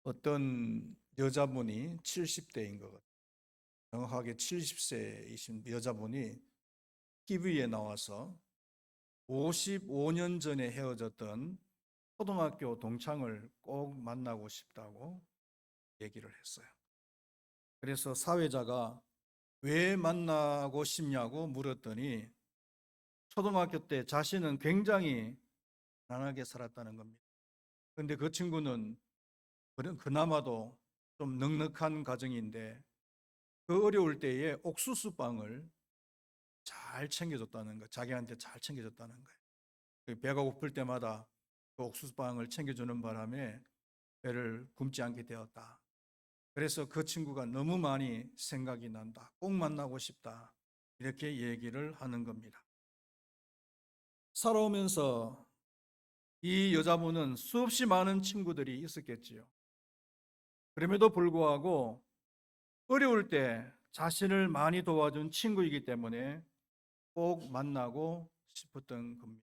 어떤 여자분이 70대인 것 같아요. 정확하게 70세이신 여자분이 TV에 나와서 55년 전에 헤어졌던 초등학교 동창을 꼭 만나고 싶다고 얘기를 했어요. 그래서 사회자가 왜 만나고 싶냐고 물었더니 초등학교 때 자신은 굉장히 가난하게 살았다는 겁니다. 그런데 그 친구는 그나마도 좀 넉넉한 가정인데 그 어려울 때에 옥수수빵을 잘 챙겨줬다는 거예요. 자기한테 잘 챙겨줬다는 거예요. 배가 고플 때마다 그 옥수수빵을 챙겨주는 바람에 배를 굶지 않게 되었다. 그래서 그 친구가 너무 많이 생각이 난다. 꼭 만나고 싶다. 이렇게 얘기를 하는 겁니다. 살아오면서 이 여자분은 수없이 많은 친구들이 있었겠지요. 그럼에도 불구하고 어려울 때 자신을 많이 도와준 친구이기 때문에 꼭 만나고 싶었던 겁니다.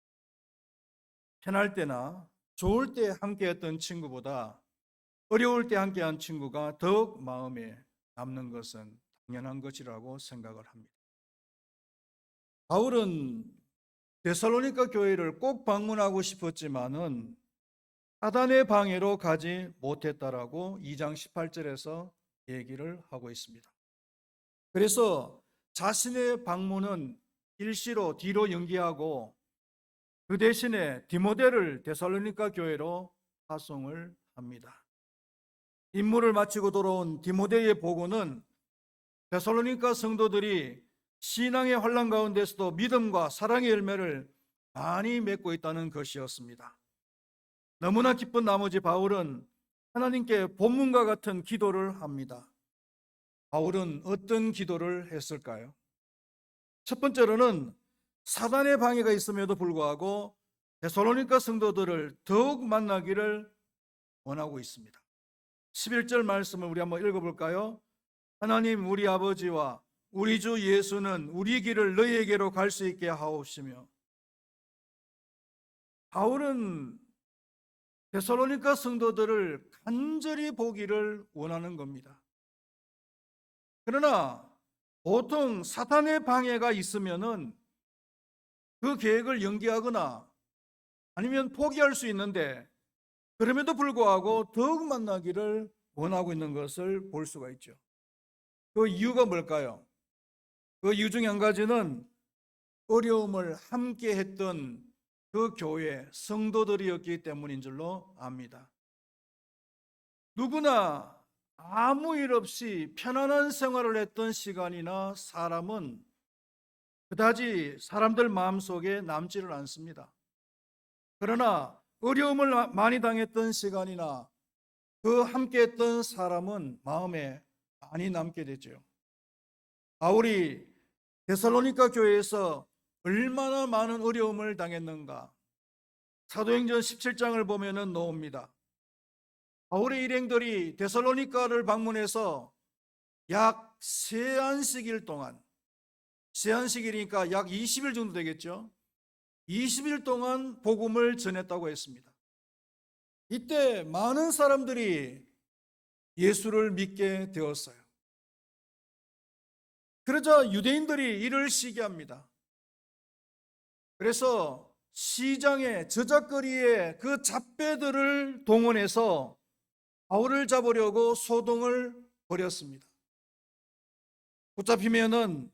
편할 때나 좋을 때 함께했던 친구보다 어려울 때 함께한 친구가 더욱 마음에 남는 것은 당연한 것이라고 생각을 합니다. 바울은 데살로니가 교회를 꼭 방문하고 싶었지만은 사단의 방해로 가지 못했다라고 2장 18절에서 얘기를 하고 있습니다. 그래서 자신의 방문은 일시로 뒤로 연기하고 그 대신에 디모데를 데살로니가 교회로 파송을 합니다. 임무를 마치고 돌아온 디모데의 보고는 데살로니가 성도들이 신앙의 환난 가운데서도 믿음과 사랑의 열매를 많이 맺고 있다는 것이었습니다. 너무나 기쁜 나머지 바울은 하나님께 본문과 같은 기도를 합니다. 바울은 어떤 기도를 했을까요? 첫 번째로는 사단의 방해가 있음에도 불구하고 데살로니가 성도들을 더욱 만나기를 원하고 있습니다. 11절 말씀을 우리 한번 읽어볼까요? 하나님 우리 아버지와 우리 주 예수는 우리 길을 너희에게로 갈 수 있게 하옵시며. 바울은 데살로니가 성도들을 간절히 보기를 원하는 겁니다. 그러나 보통 사탄의 방해가 있으면은 그 계획을 연기하거나 아니면 포기할 수 있는데 그럼에도 불구하고 더욱 만나기를 원하고 있는 것을 볼 수가 있죠. 그 이유가 뭘까요? 그 이유 중에 한 가지는 어려움을 함께 했던 그 교회 성도들이었기 때문인 줄로 압니다. 누구나 아무 일 없이 편안한 생활을 했던 시간이나 사람은 그다지 사람들 마음속에 남지를 않습니다. 그러나 어려움을 많이 당했던 시간이나 그 함께했던 사람은 마음에 많이 남게 되죠. 바울이 데살로니가 교회에서 얼마나 많은 어려움을 당했는가. 사도행전 17장을 보면은 나옵니다. 바울의 일행들이 데살로니가를 방문해서 약 세안식일 동안, 세안식이니까 약 20일 정도 되겠죠. 20일 동안 복음을 전했다고 했습니다. 이때 많은 사람들이 예수를 믿게 되었어요. 그러자 유대인들이 이를 시기합니다. 그래서 시장의 저작거리에 그 잡배들을 동원해서 바울을 잡으려고 소동을 벌였습니다. 붙잡히면은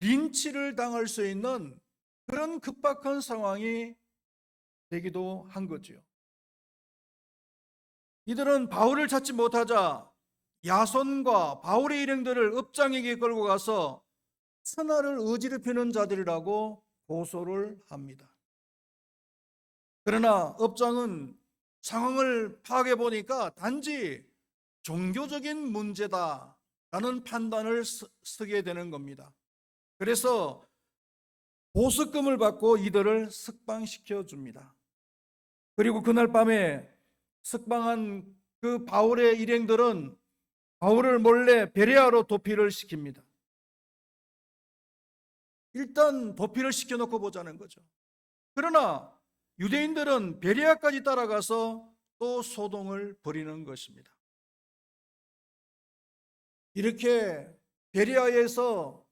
린치를 당할 수 있는 그런 급박한 상황이 되기도 한 거죠. 이들은 바울을 찾지 못하자 야손과 바울의 일행들을 업장에게 끌고 가서 천하를 어지럽히는 자들이라고 고소를 합니다. 그러나 업장은 상황을 파악해 보니까 단지 종교적인 문제다라는 판단을 쓰게 되는 겁니다. 그래서 보석금을 받고 이들을 석방시켜 줍니다. 그리고 그날 밤에 석방한 그 바울의 일행들은 바울을 몰래 베레아로 도피를 시킵니다. 일단 도피를 시켜놓고 보자는 거죠. 그러나 유대인들은 베레아까지 따라가서 또 소동을 벌이는 것입니다. 이렇게 베레아에서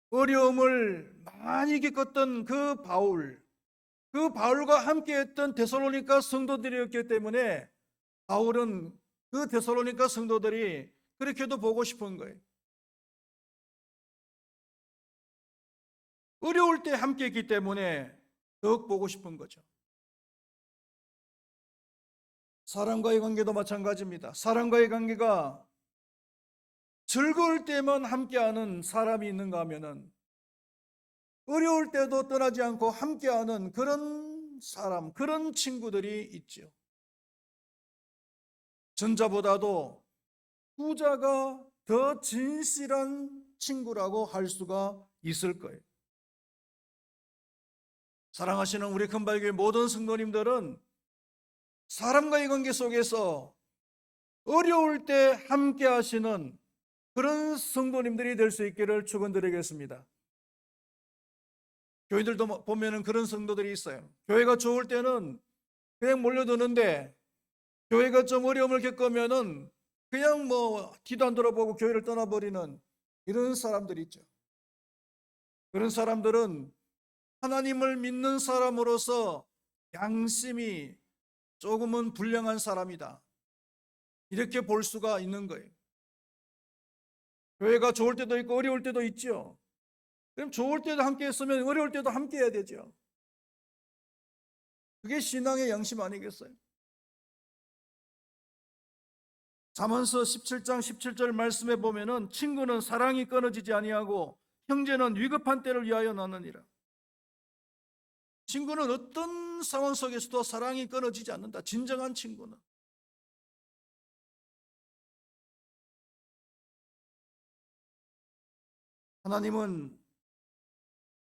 어려움을 많이 겪었던 그 바울과 함께했던 데살로니가 성도들이었기 때문에 바울은 그 데살로니가 성도들이 그렇게도 보고 싶은 거예요. 어려울 때 함께했기 때문에 더욱 보고 싶은 거죠. 사람과의 관계도 마찬가지입니다. 사람과의 관계가 즐거울 때만 함께하는 사람이 있는가 하면은 어려울 때도 떠나지 않고 함께하는 그런 사람, 그런 친구들이 있죠. 전자보다도 후자가 더 진실한 친구라고 할 수가 있을 거예요. 사랑하시는 우리 금발교회 모든 성도님들은 사람과의 관계 속에서 어려울 때 함께 하시는 그런 성도님들이 될 수 있기를 축원드리겠습니다. 교회들도 보면은 그런 성도들이 있어요. 교회가 좋을 때는 그냥 몰려드는데 교회가 좀 어려움을 겪으면은 그냥 뒤도 안 돌아보고 교회를 떠나버리는 이런 사람들이 있죠. 그런 사람들은 하나님을 믿는 사람으로서 양심이 조금은 불량한 사람이다, 이렇게 볼 수가 있는 거예요. 교회가 좋을 때도 있고 어려울 때도 있죠. 그럼 좋을 때도 함께 했으면 어려울 때도 함께 해야 되죠. 그게 신앙의 양심 아니겠어요? 잠언서 17장 17절 말씀에 보면은 친구는 사랑이 끊어지지 아니하고 형제는 위급한 때를 위하여 나느니라. 친구는 어떤 상황 속에서도 사랑이 끊어지지 않는다. 진정한 친구는. 하나님은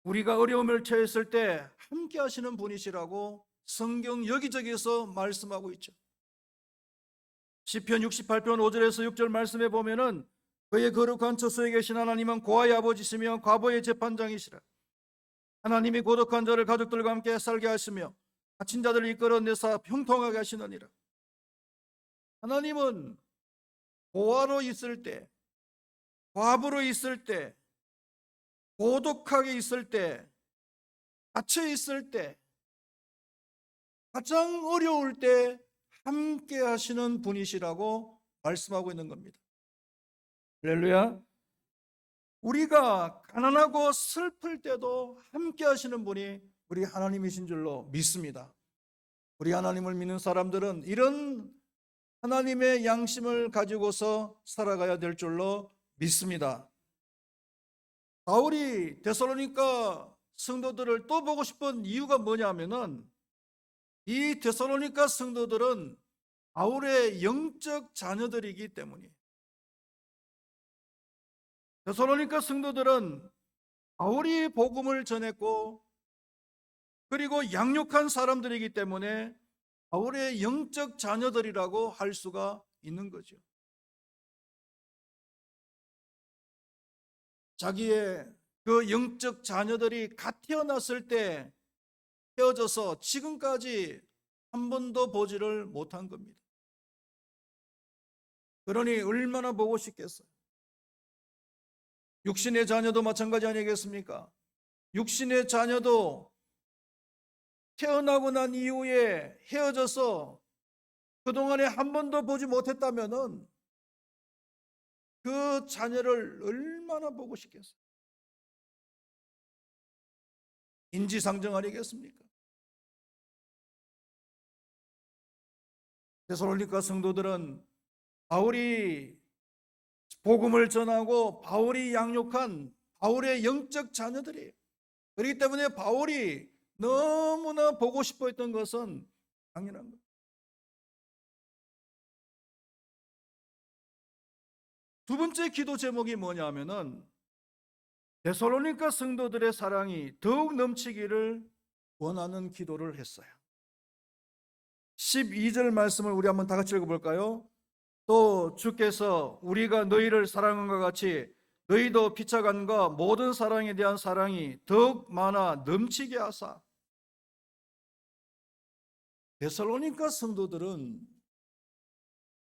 우리가 어려움을 처했을 때 함께 하시는 분이시라고 성경 여기저기에서 말씀하고 있죠. 시편 68편 5절에서 6절 말씀에 보면은 그의 거룩한 처소에 계신 하나님은 고아의 아버지시며 과부의 재판장이시라. 하나님이 고독한 자를 가족들과 함께 살게 하시며 갇힌 자들을 이끌어내사 형통하게 하시느니라. 하나님은 고아로 있을 때, 과부로 있을 때, 고독하게 있을 때, 갇혀 있을 때, 가장 어려울 때 함께 하시는 분이시라고 말씀하고 있는 겁니다. 할렐루야. 우리가 가난하고 슬플 때도 함께 하시는 분이 우리 하나님이신 줄로 믿습니다. 우리 하나님을 믿는 사람들은 이런 하나님의 양심을 가지고서 살아가야 될 줄로 믿습니다. 바울이 데살로니가 성도들을 또 보고 싶은 이유가 뭐냐면은 이 데살로니가 성도들은 바울의 영적 자녀들이기 때문이에요. 데살로니가 성도들은 바울이 복음을 전했고 그리고 양육한 사람들이기 때문에 바울의 영적 자녀들이라고 할 수가 있는 거죠. 자기의 그 영적 자녀들이 갓 태어났을 때 헤어져서 지금까지 한 번도 보지를 못한 겁니다. 그러니 얼마나 보고 싶겠어요. 육신의 자녀도 마찬가지 아니겠습니까? 육신의 자녀도 태어나고 난 이후에 헤어져서 그동안에 한 번도 보지 못했다면은 그 자녀를 얼마나 보고 싶겠어요. 인지상정 아니겠습니까? 데살로니가 성도들은 바울이 복음을 전하고 바울이 양육한 바울의 영적 자녀들이에요. 그렇기 때문에 바울이 너무나 보고 싶어 했던 것은 당연한 거예요. 두 번째 기도 제목이 뭐냐면은 데살로니가 성도들의 사랑이 더욱 넘치기를 원하는 기도를 했어요. 12절 말씀을 우리 한번 다 같이 읽어볼까요? 또 주께서 우리가 너희를 사랑한 것 같이 너희도 피차간과 모든 사랑에 대한 사랑이 더욱 많아 넘치게 하사. 데살로니가 성도들은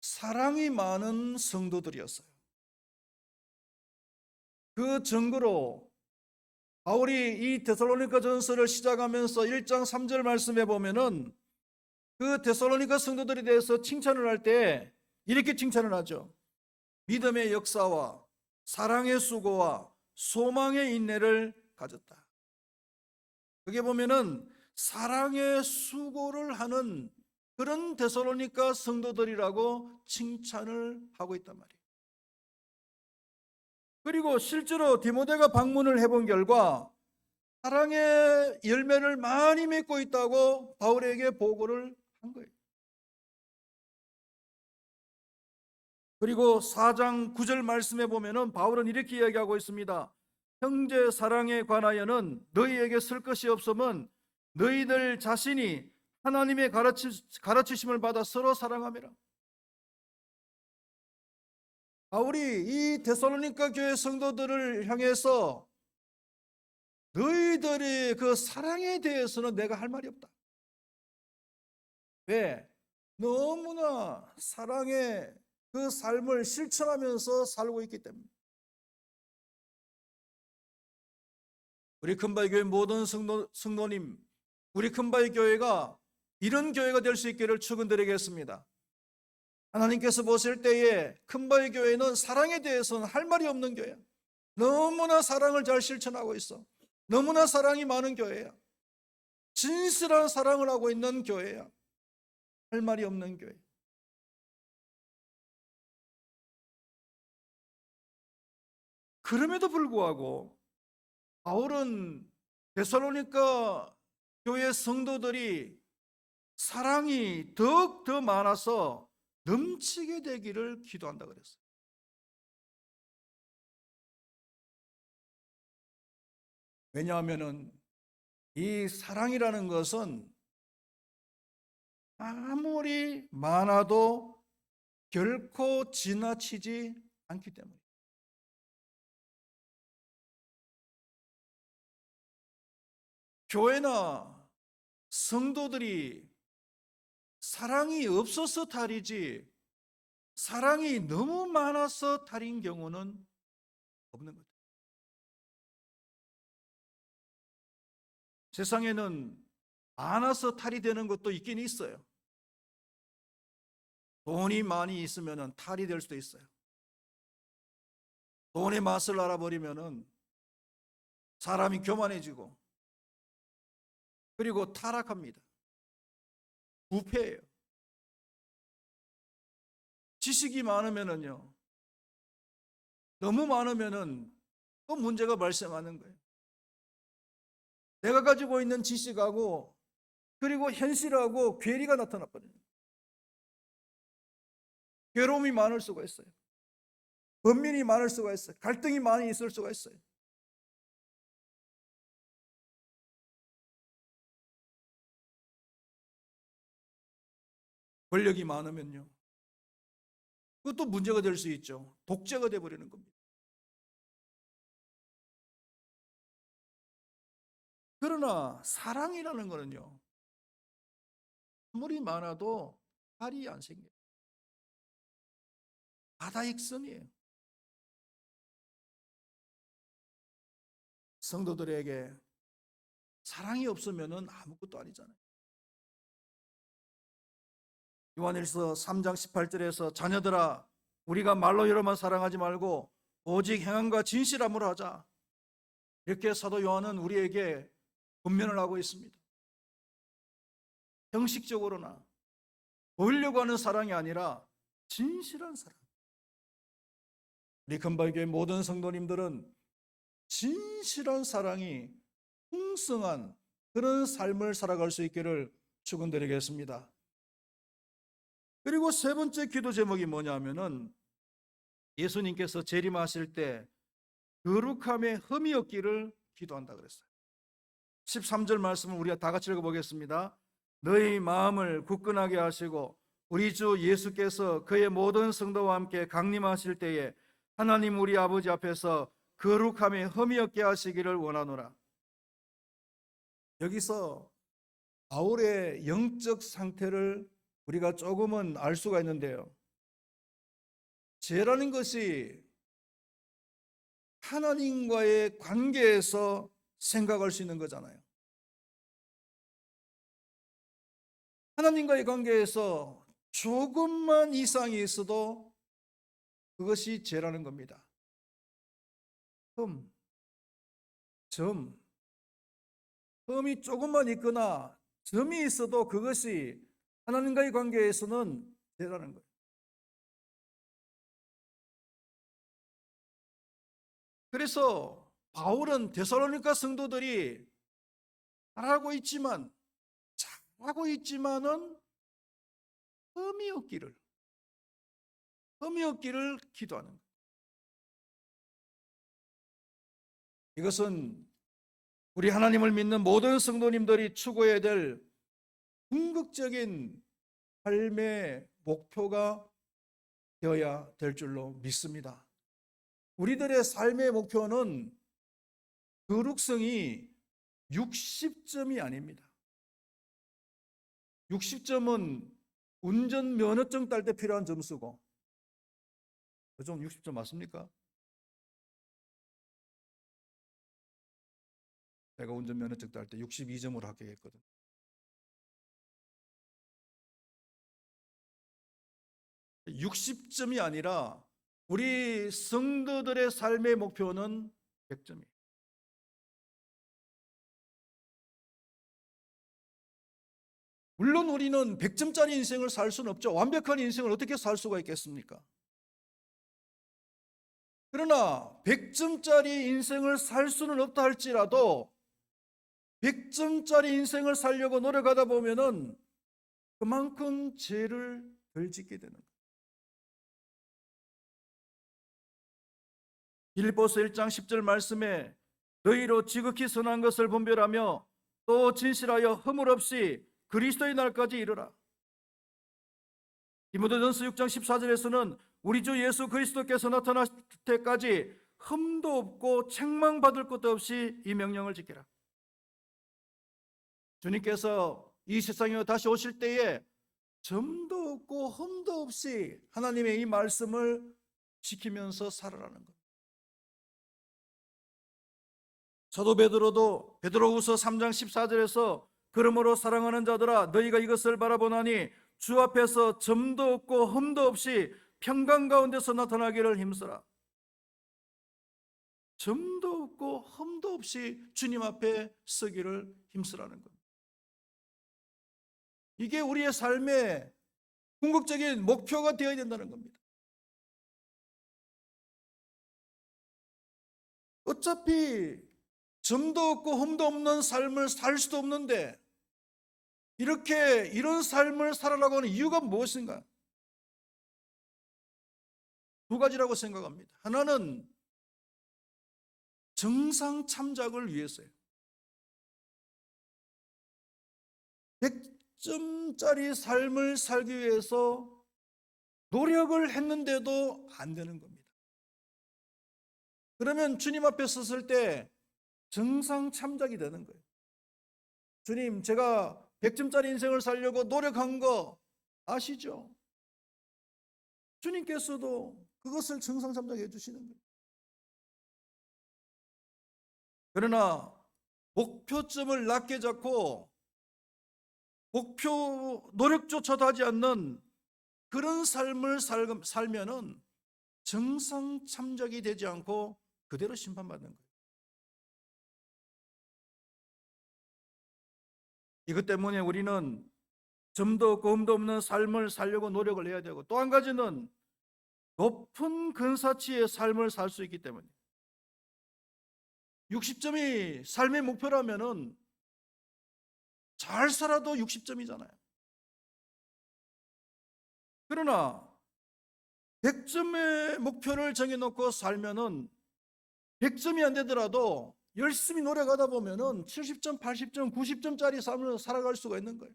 사랑이 많은 성도들이었어요. 그 증거로 바울이 이 데살로니가 전서를 시작하면서 1장 3절 말씀에 보면은 그 데살로니가 성도들에 대해서 칭찬을 할 때 이렇게 칭찬을 하죠. 믿음의 역사와 사랑의 수고와 소망의 인내를 가졌다. 그게 보면은 사랑의 수고를 하는 그런 데살로니가 성도들이라고 칭찬을 하고 있단 말이에요. 그리고 실제로 디모데가 방문을 해본 결과 사랑의 열매를 많이 맺고 있다고 바울에게 보고를 한 거예요. 그리고 4장 9절 말씀에 보면은 바울은 이렇게 이야기하고 있습니다. 형제 사랑에 관하여는 너희에게 쓸 것이 없음은 너희들 자신이 하나님의 가르치심을 받아 서로 사랑하매라. 바울이 이 데살로니가 교회 성도들을 향해서 너희들의 그 사랑에 대해서는 내가 할 말이 없다. 왜? 너무나 사랑의 그 삶을 실천하면서 살고 있기 때문에. 우리 큰바위 교회 모든 성도님, 우리 큰바위 교회가 이런 교회가 될 수 있기를 축원드리겠습니다. 하나님께서 보실 때에 큰바위 교회는 사랑에 대해서는 할 말이 없는 교회야. 너무나 사랑을 잘 실천하고 있어. 너무나 사랑이 많은 교회야. 진실한 사랑을 하고 있는 교회야. 할 말이 없는 교회. 그럼에도 불구하고 바울은 데살로니가 교회 성도들이 사랑이 더욱 많아서 넘치게 되기를 기도한다 그랬어요. 왜냐하면 이 사랑이라는 것은 아무리 많아도 결코 지나치지 않기 때문에. 교회나 성도들이 사랑이 없어서 탈이지 사랑이 너무 많아서 탈인 경우는 없는 거죠. 세상에는 많아서 탈이 되는 것도 있긴 있어요. 돈이 많이 있으면 탈이 될 수도 있어요. 돈의 맛을 알아버리면 사람이 교만해지고 그리고 타락합니다. 부패해요. 지식이 많으면요, 너무 많으면은 또 문제가 발생하는 거예요. 내가 가지고 있는 지식하고 그리고 현실하고 괴리가 나타나 버려요. 괴로움이 많을 수가 있어요. 번민이 많을 수가 있어요. 갈등이 많이 있을 수가 있어요. 권력이 많으면요, 그것도 문제가 될 수 있죠. 독재가 되어버리는 겁니다. 그러나 사랑이라는 거는요, 아무리 많아도 탈이 안 생겨요. 바다익선이에요. 성도들에게 사랑이 없으면 아무것도 아니잖아요. 요한일서 3장 18절에서 자녀들아 우리가 말로 여러만 사랑하지 말고 오직 행함과 진실함으로 하자, 이렇게 사도 요한은 우리에게 권면을 하고 있습니다. 형식적으로나 보이려고 하는 사랑이 아니라 진실한 사랑. 우리 금발교회 모든 성도님들은 진실한 사랑이 풍성한 그런 삶을 살아갈 수 있기를 축원드리겠습니다. 그리고 세 번째 기도 제목이 뭐냐면은 예수님께서 재림하실 때 거룩함에 흠이 없기를 기도한다 그랬어요. 13절 말씀을 우리가 다 같이 읽어보겠습니다. 너희 마음을 굳건하게 하시고 우리 주 예수께서 그의 모든 성도와 함께 강림하실 때에 하나님 우리 아버지 앞에서 거룩함에 흠이 없게 하시기를 원하노라. 여기서 바울의 영적 상태를 우리가 조금은 알 수가 있는데요, 죄라는 것이 하나님과의 관계에서 생각할 수 있는 거잖아요. 하나님과의 관계에서 조금만 이상이 있어도 그것이 죄라는 겁니다. 흠, 흠이 조금만 있거나 점이 있어도 그것이 하나님과의 관계에서는 죄라는 거예요. 그래서 바울은 데살로니가 성도들이 잘하고 있지만은 흠이 없기를 기도하는 거예요. 이것은 우리 하나님을 믿는 모든 성도님들이 추구해야 될 궁극적인 삶의 목표가 되어야 될 줄로 믿습니다. 우리들의 삶의 목표는 거룩성이 60점이 아닙니다. 60점은 운전면허증 딸 때 필요한 점수고, 요즘 60점 맞습니까? 제가 운전면허증 딸 때 62점으로 합격했거든. (60점이) 아니라 우리 성도들의 삶의 목표는 100점이에요. 물론 우리는 100점짜리 인생을 살 수는 없죠. 완벽한 인생을 어떻게 살 수가 있겠습니까? 그러나 100점짜리 인생을 살 수는 없다 할지라도 100점짜리 인생을 살려고 노력하다 보면은 그만큼 죄를 덜 짓게 되는 거예요. 빌립보서 1장 10절 말씀에 너희로 지극히 선한 것을 분별하며 또 진실하여 허물 없이 그리스도의 날까지 이르라. 디모데전서 6장 14절에서는 우리 주 예수 그리스도께서 나타날 때까지 흠도 없고 책망받을 것도 없이 이 명령을 지키라. 주님께서 이 세상에 다시 오실 때에 점도 없고 흠도 없이 하나님의 이 말씀을 지키면서 살아라는 것. 사도 베드로도 베드로후서 3장 14절에서 그러므로 사랑하는 자들아 너희가 이것을 바라보나니 주 앞에서 점도 없고 흠도 없이 평강 가운데서 나타나기를 힘쓰라. 점도 없고 흠도 없이 주님 앞에 서기를 힘쓰라는 겁니다. 이게 우리의 삶의 궁극적인 목표가 되어야 된다는 겁니다. 어차피 점도 없고 흠도 없는 삶을 살 수도 없는데 이런 삶을 살아라고 하는 이유가 무엇인가? 두 가지라고 생각합니다. 하나는 정상 참작을 위해서예요. 100점짜리 삶을 살기 위해서 노력을 했는데도 안 되는 겁니다. 그러면 주님 앞에 섰을 때 정상 참작이 되는 거예요. 주님, 제가 100점짜리 인생을 살려고 노력한 거 아시죠? 주님께서도 그것을 정상 참작해 주시는 거예요. 그러나 목표점을 낮게 잡고 목표 노력조차도 하지 않는 그런 삶을 살면은 정상 참작이 되지 않고 그대로 심판받는 거예요. 이것 때문에 우리는 점도 없고 흠도 없는 삶을 살려고 노력을 해야 되고, 또 한 가지는 높은 근사치의 삶을 살 수 있기 때문에 60점이 삶의 목표라면은 잘 살아도 60점이잖아요. 그러나 100점의 목표를 정해놓고 살면은 100점이 안 되더라도 열심히 노력하다 보면은 70점, 80점, 90점짜리 삶을 살아갈 수가 있는 거예요.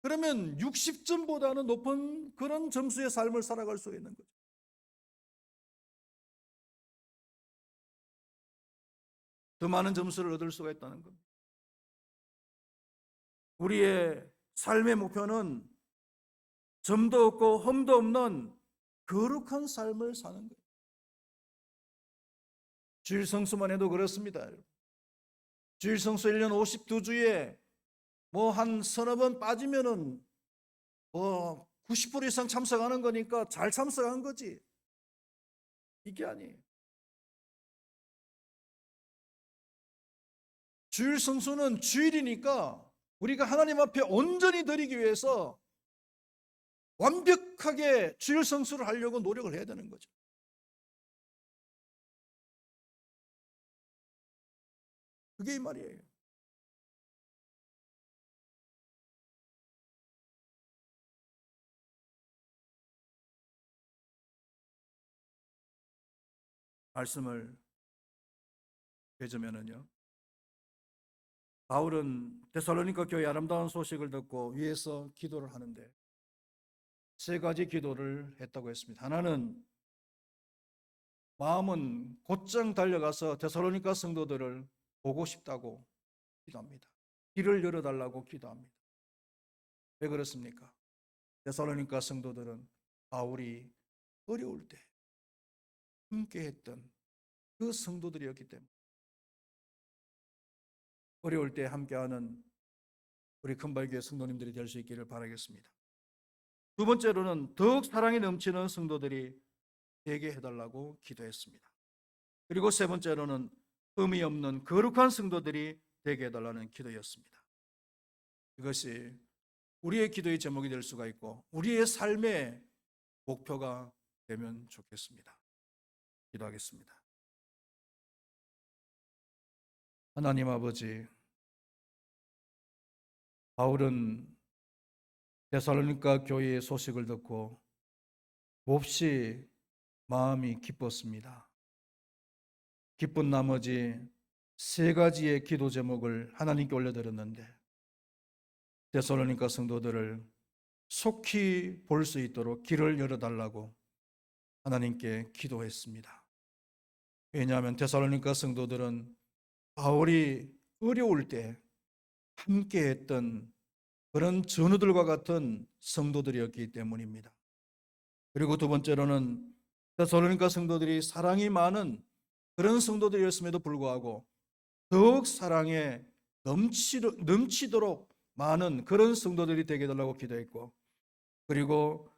그러면 60점보다는 높은 그런 점수의 삶을 살아갈 수 있는 거죠. 더 많은 점수를 얻을 수가 있다는 겁니다. 우리의 삶의 목표는 점도 없고 흠도 없는 거룩한 삶을 사는 거예요. 주일 성수만 해도 그렇습니다. 주일 성수 1년 52주에 뭐 한 서너 번 빠지면은 뭐 90% 이상 참석하는 거니까 잘 참석한 거지. 이게 아니에요. 주일 성수는 주일이니까 우리가 하나님 앞에 온전히 드리기 위해서 완벽하게 주일 성수를 하려고 노력을 해야 되는 거죠. 그게 이 말이에요. 말씀을 맺으면은요. 바울은 데살로니가 교회 아름다운 소식을 듣고 위에서 기도를 하는데 세 가지 기도를 했다고 했습니다. 하나는 마음은 곧장 달려가서 데살로니가 성도들을 보고 싶다고 기도합니다. 길을 열어달라고 기도합니다. 왜 그렇습니까? 데살로니가 성도들은 바울이 어려울 때 함께했던 그 성도들이었기 때문에 어려울 때 함께하는 우리 큰발교회 성도님들이 될 수 있기를 바라겠습니다. 두 번째로는 더욱 사랑이 넘치는 성도들이 되게 해달라고 기도했습니다. 그리고 세 번째로는 의미 없는 거룩한 성도들이 되게 해달라는 기도였습니다. 이것이 우리의 기도의 제목이 될 수가 있고 우리의 삶의 목표가 되면 좋겠습니다. 기도하겠습니다. 하나님 아버지, 바울은 데살로니가 교회의 소식을 듣고 몹시 마음이 기뻤습니다. 기쁜 나머지 세 가지의 기도 제목을 하나님께 올려드렸는데 데살로니가 성도들을 속히 볼 수 있도록 길을 열어달라고 하나님께 기도했습니다. 왜냐하면 데살로니가 성도들은 바울이 어려울 때 함께했던 그런 전우들과 같은 성도들이었기 때문입니다. 그리고 두 번째로는 데살로니가 성도들이 사랑이 많은 그런 성도들이었음에도 불구하고 더욱 사랑에 넘치도록 많은 그런 성도들이 되게 해달라고 기도했고 그리고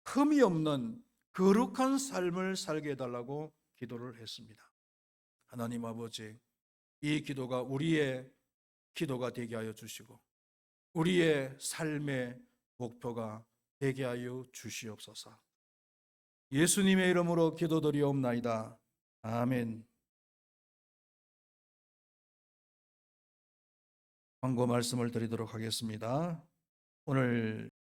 흠이 없는 거룩한 삶을 살게 해달라고 기도를 했습니다. 하나님 아버지, 이 기도가 우리의 기도가 되게 하여 주시고 우리의 삶의 목표가 되게 하여 주시옵소서. 예수님의 이름으로 기도드리옵나이다. 아멘. 광고 말씀을 드리도록 하겠습니다. 오늘